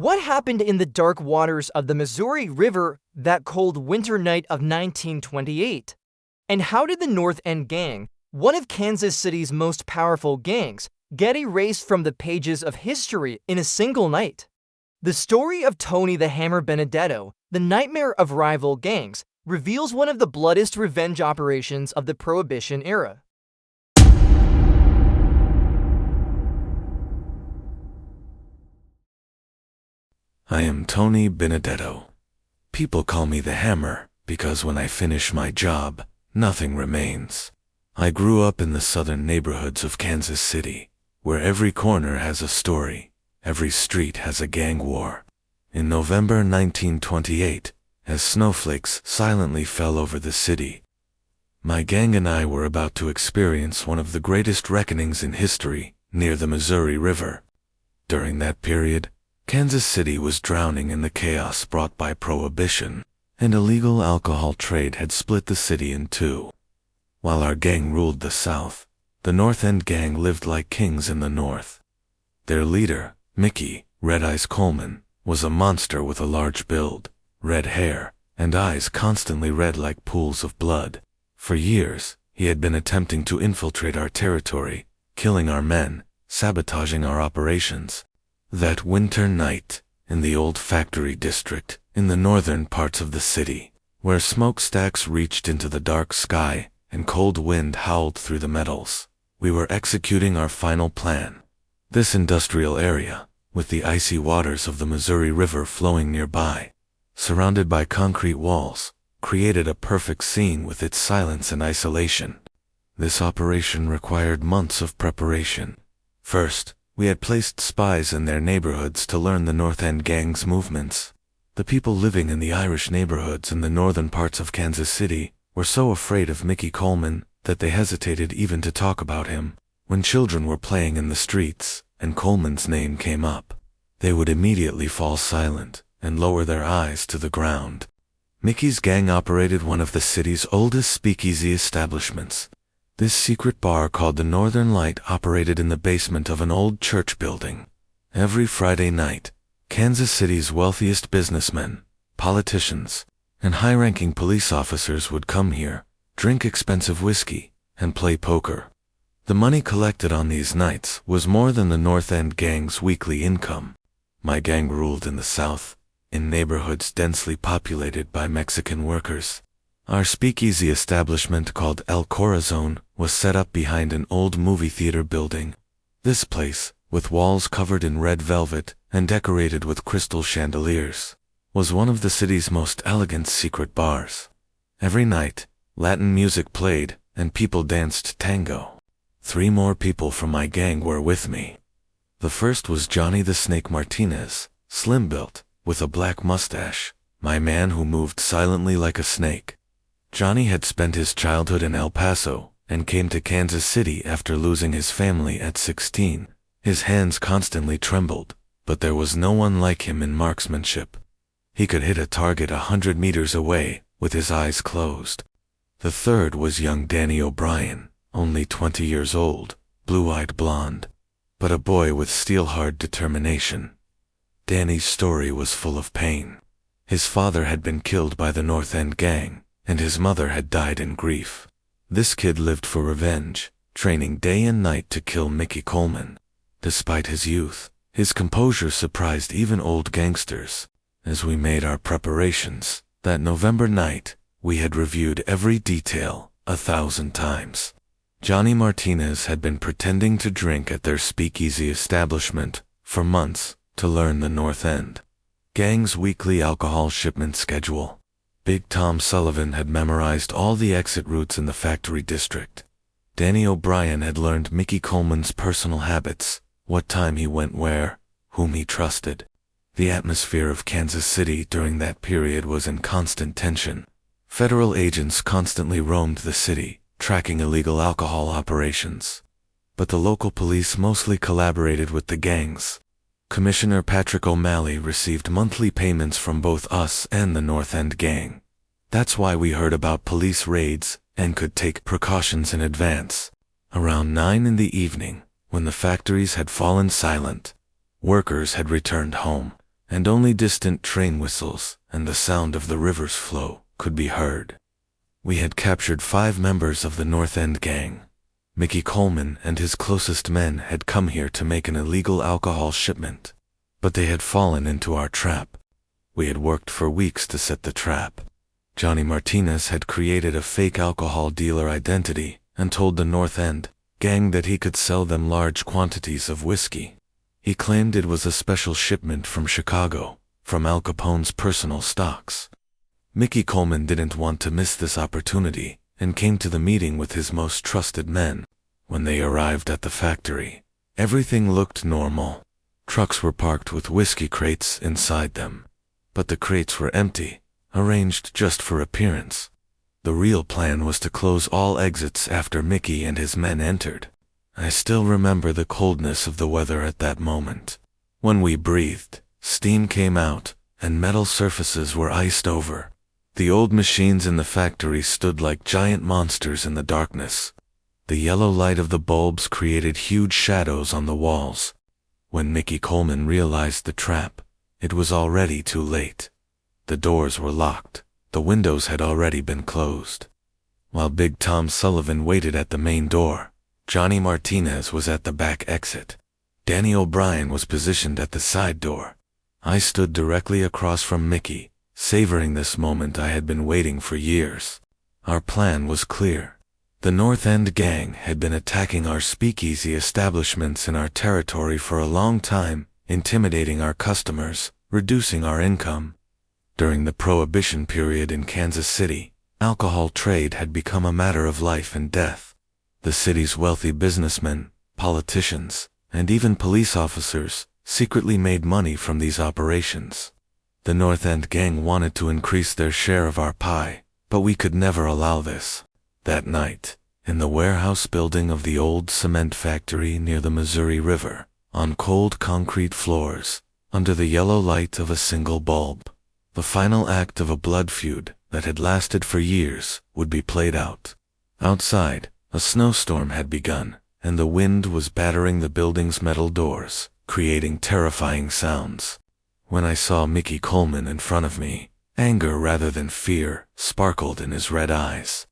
What happened in the dark waters of the Missouri River that cold winter night of 1928? And how did the North End Gang, one of Kansas City's most powerful gangs, get erased from the pages of history in a single night? The story of Tony the Hammer Benedetto, the nightmare of rival gangs, reveals one of the bloodiest revenge operations of the Prohibition era. I am Tony Benedetto. People call me the Hammer because when I finish my job, nothing remains. I grew up in the southern neighborhoods of Kansas City, where every corner has a story, every street has a gang war. In November 1928, as snowflakes silently fell over the city, my gang and I were about to experience one of the greatest reckonings in history near the Missouri River. During that period, Kansas City was drowning in the chaos brought by Prohibition, and illegal alcohol trade had split the city in two. While our gang ruled the South, the North End Gang lived like kings in the North. Their leader, Mickey "Red Eyes" Coleman, was a monster with a large build, red hair, and eyes constantly red like pools of blood. For years, he had been attempting to infiltrate our territory, killing our men, sabotaging our operations. That winter night, in the old factory district, in the northern parts of the city, where smokestacks reached into the dark sky and cold wind howled through the metals, we were executing our final plan. This industrial area, with the icy waters of the Missouri River flowing nearby, surrounded by concrete walls, created a perfect scene with its silence and isolation. This operation required months of preparation. First, we had placed spies in their neighborhoods to learn the North End Gang's movements. The people living in the Irish neighborhoods in the northern parts of Kansas City were so afraid of Mickey Coleman that they hesitated even to talk about him. When children were playing in the streets and Coleman's name came up, they would immediately fall silent and lower their eyes to the ground. Mickey's gang operated one of the city's oldest speakeasy establishments. This secret bar called the Northern Light operated in the basement of an old church building. Every Friday night, Kansas City's wealthiest businessmen, politicians, and high-ranking police officers would come here, drink expensive whiskey, and play poker. The money collected on these nights was more than the North End Gang's weekly income. My gang ruled in the South, in neighborhoods densely populated by Mexican workers. Our speakeasy establishment called El Corazón was set up behind an old movie theater building. This place, with walls covered in red velvet and decorated with crystal chandeliers, was one of the city's most elegant secret bars. Every night, Latin music played and people danced tango. 3 more people from my gang were with me. The first was Johnny the Snake Martinez, slim-built, with a black mustache, my man who moved silently like a snake. Johnny had spent his childhood in El Paso and came to Kansas City after losing his family at 16. His hands constantly trembled, but there was no one like him in marksmanship. He could hit a target 100 meters away with his eyes closed. The third was young Danny O'Brien, only 20 years old, blue-eyed blonde, but a boy with steel-hard determination. Danny's story was full of pain. His father had been killed by the North End Gang, and his mother had died in grief. This kid lived for revenge, training day and night to kill Mickey Coleman. Despite his youth, his composure surprised even old gangsters. As we made our preparations, that November night, we had reviewed every detail 1,000 times. Johnny Martinez had been pretending to drink at their speakeasy establishment for months to learn the North End Gang's weekly alcohol shipment schedule. Big Tom Sullivan had memorized all the exit routes in the factory district. Danny O'Brien had learned Mickey Coleman's personal habits, what time he went where, whom he trusted. The atmosphere of Kansas City during that period was in constant tension. Federal agents constantly roamed the city, tracking illegal alcohol operations. But the local police mostly collaborated with the gangs. Commissioner Patrick O'Malley received monthly payments from both us and the North End Gang. That's why we heard about police raids and could take precautions in advance. Around 9 in the evening, when the factories had fallen silent, workers had returned home, and only distant train whistles and the sound of the river's flow could be heard. We had captured 5 members of the North End gang. Mickey Coleman and his closest men had come here to make an illegal alcohol shipment, but they had fallen into our trap. We had worked for weeks to set the trap. Johnny Martinez had created a fake alcohol dealer identity and told the North End gang that he could sell them large quantities of whiskey. He claimed it was a special shipment from Chicago, from Al Capone's personal stocks. Mickey Coleman didn't want to miss this opportunity and came to the meeting with his most trusted men. When they arrived at the factory, everything looked normal. Trucks were parked with whiskey crates inside them, but the crates were empty, arranged just for appearance. The real plan was to close all exits after Mickey and his men entered. I still remember the coldness of the weather at that moment. When we breathed, steam came out, and metal surfaces were iced over. The old machines in the factory stood like giant monsters in the darkness. The yellow light of the bulbs created huge shadows on the walls. When Mickey Coleman realized the trap, it was already too late. The doors were locked. The windows had already been closed. While Big Tom Sullivan waited at the main door, Johnny Martinez was at the back exit. Danny O'Brien was positioned at the side door. I stood directly across from Mickey, savoring this moment I had been waiting for years. Our plan was clear. The North End gang had been attacking our speakeasy establishments in our territory for a long time, intimidating our customers, reducing our income. During the Prohibition period in Kansas City, alcohol trade had become a matter of life and death. The city's wealthy businessmen, politicians, and even police officers secretly made money from these operations. The North End gang wanted to increase their share of our pie, but we could never allow this. That night, in the warehouse building of the old cement factory near the Missouri River, on cold concrete floors, under the yellow light of a single bulb, the final act of a blood feud that had lasted for years would be played out. Outside, a snowstorm had begun, and the wind was battering the building's metal doors, creating terrifying sounds. When I saw Mickey Coleman in front of me, anger rather than fear sparkled in his red eyes.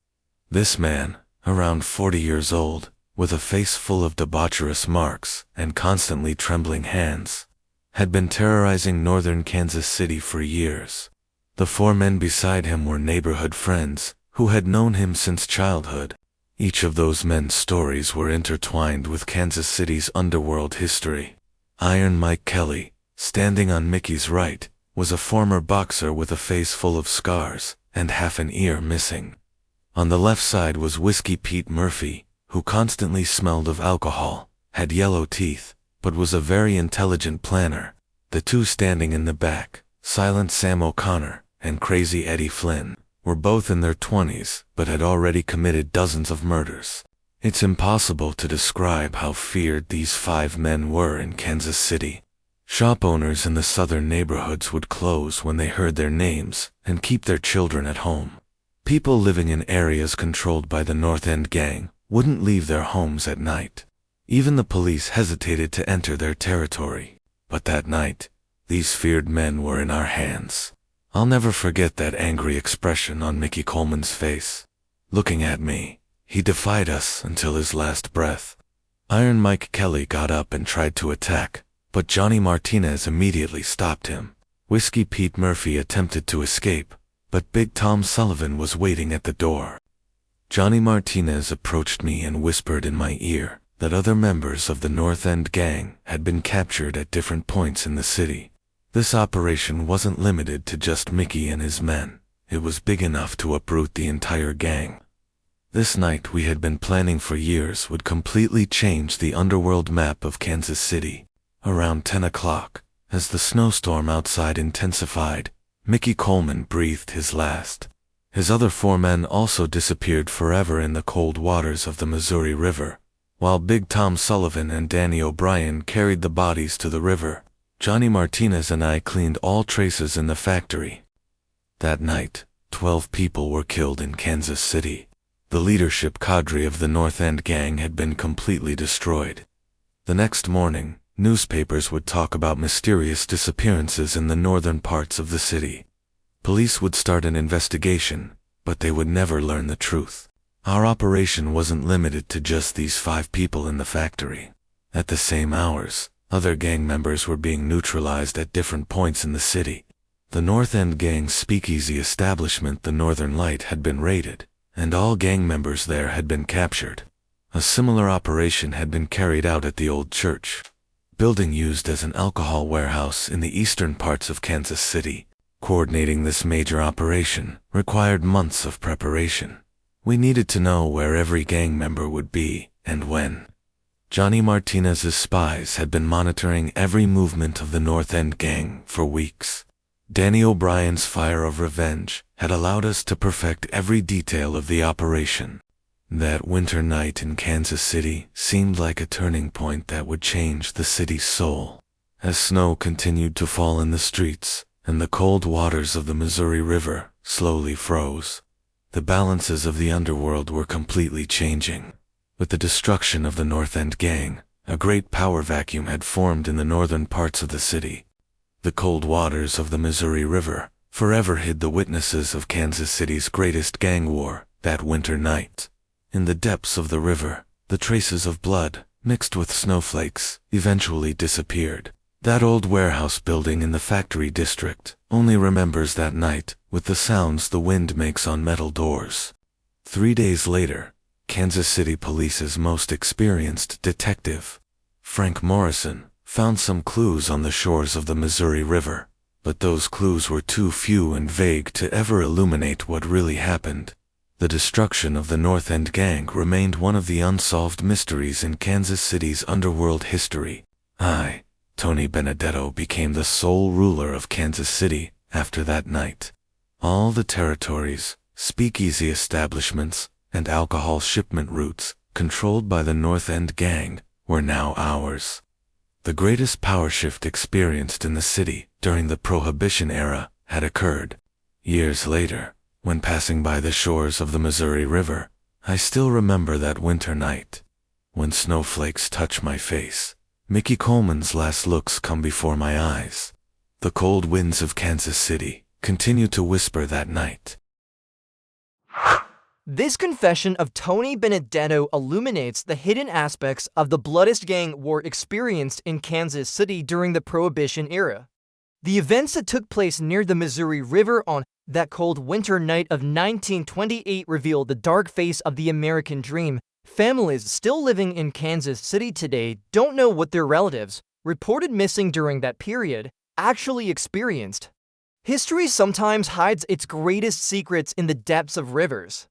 This man, around 40 years old, with a face full of debaucherous marks and constantly trembling hands, had been terrorizing northern Kansas City for years. The 4 men beside him were neighborhood friends who had known him since childhood. Each of those men's stories were intertwined with Kansas City's underworld history. Iron Mike Kelly, standing on Mickey's right, was a former boxer with a face full of scars and half an ear missing. On the left side was Whiskey Pete Murphy, who constantly smelled of alcohol, had yellow teeth, but was a very intelligent planner. The 2 standing in the back, Silent Sam O'Connor and Crazy Eddie Flynn, were both in their 20s but had already committed dozens of murders. It's impossible to describe how feared these 5 men were in Kansas City. Shop owners in the southern neighborhoods would close when they heard their names and keep their children at home. People living in areas controlled by the North End gang wouldn't leave their homes at night. Even the police hesitated to enter their territory. But that night, these feared men were in our hands. I'll never forget that angry expression on Mickey Coleman's face. Looking at me, he defied us until his last breath. Iron Mike Kelly got up and tried to attack, but Johnny Martinez immediately stopped him. Whiskey Pete Murphy attempted to escape, but Big Tom Sullivan was waiting at the door. Johnny Martinez approached me and whispered in my ear that other members of the North End gang had been captured at different points in the city. This operation wasn't limited to just Mickey and his men. It was big enough to uproot the entire gang. This night we had been planning for years would completely change the underworld map of Kansas City. Around 10 o'clock, as the snowstorm outside intensified, Mickey Coleman breathed his last. His other 4 men also disappeared forever in the cold waters of the Missouri River. While Big Tom Sullivan and Danny O'Brien carried the bodies to the river, Johnny Martinez and I cleaned all traces in the factory. That night, 12 people were killed in Kansas City. The leadership cadre of the North End gang had been completely destroyed. The next morning, Newspapers would talk about mysterious disappearances in the northern parts of the city. Police would start an investigation, but they would never learn the truth. Our operation wasn't limited to just these 5 people in the factory. At the same hours, other gang members were being neutralized at different points in the city. The North End gang's speakeasy establishment, the Northern Light, had been raided, and all gang members there had been captured. A similar operation had been carried out at the old church, building used as an alcohol warehouse in the eastern parts of Kansas City. Coordinating this major operation required months of preparation. We needed to know where every gang member would be and when. Johnny Martinez's spies had been monitoring every movement of the North End gang for weeks. Danny O'Brien's fire of revenge had allowed us to perfect every detail of the operation. That winter night in Kansas City seemed like a turning point that would change the city's soul. As snow continued to fall in the streets, and the cold waters of the Missouri River slowly froze, the balances of the underworld were completely changing. With the destruction of the North End gang, a great power vacuum had formed in the northern parts of the city. The cold waters of the Missouri River forever hid the witnesses of Kansas City's greatest gang war that winter night. In the depths of the river, the traces of blood, mixed with snowflakes, eventually disappeared. That old warehouse building in the factory district only remembers that night with the sounds the wind makes on metal doors. 3 days later, Kansas City Police's most experienced detective, Frank Morrison, found some clues on the shores of the Missouri River, but those clues were too few and vague to ever illuminate what really happened. The destruction of the North End gang remained one of the unsolved mysteries in Kansas City's underworld history. I, Tony Benedetto, became the sole ruler of Kansas City after that night. All the territories, speakeasy establishments, and alcohol shipment routes controlled by the North End gang were now ours. The greatest power shift experienced in the city during the Prohibition Era had occurred. Years later, when passing by the shores of the Missouri River, I still remember that winter night. When snowflakes touch my face, Mickey Coleman's last looks come before my eyes. The cold winds of Kansas City continue to whisper that night. This confession of Tony Benedetto illuminates the hidden aspects of the bloodiest gang war experienced in Kansas City during the Prohibition Era. The events that took place near the Missouri River on that cold winter night of 1928 reveal the dark face of the American dream. Families still living in Kansas City today don't know what their relatives, reported missing during that period, actually experienced. History sometimes hides its greatest secrets in the depths of rivers.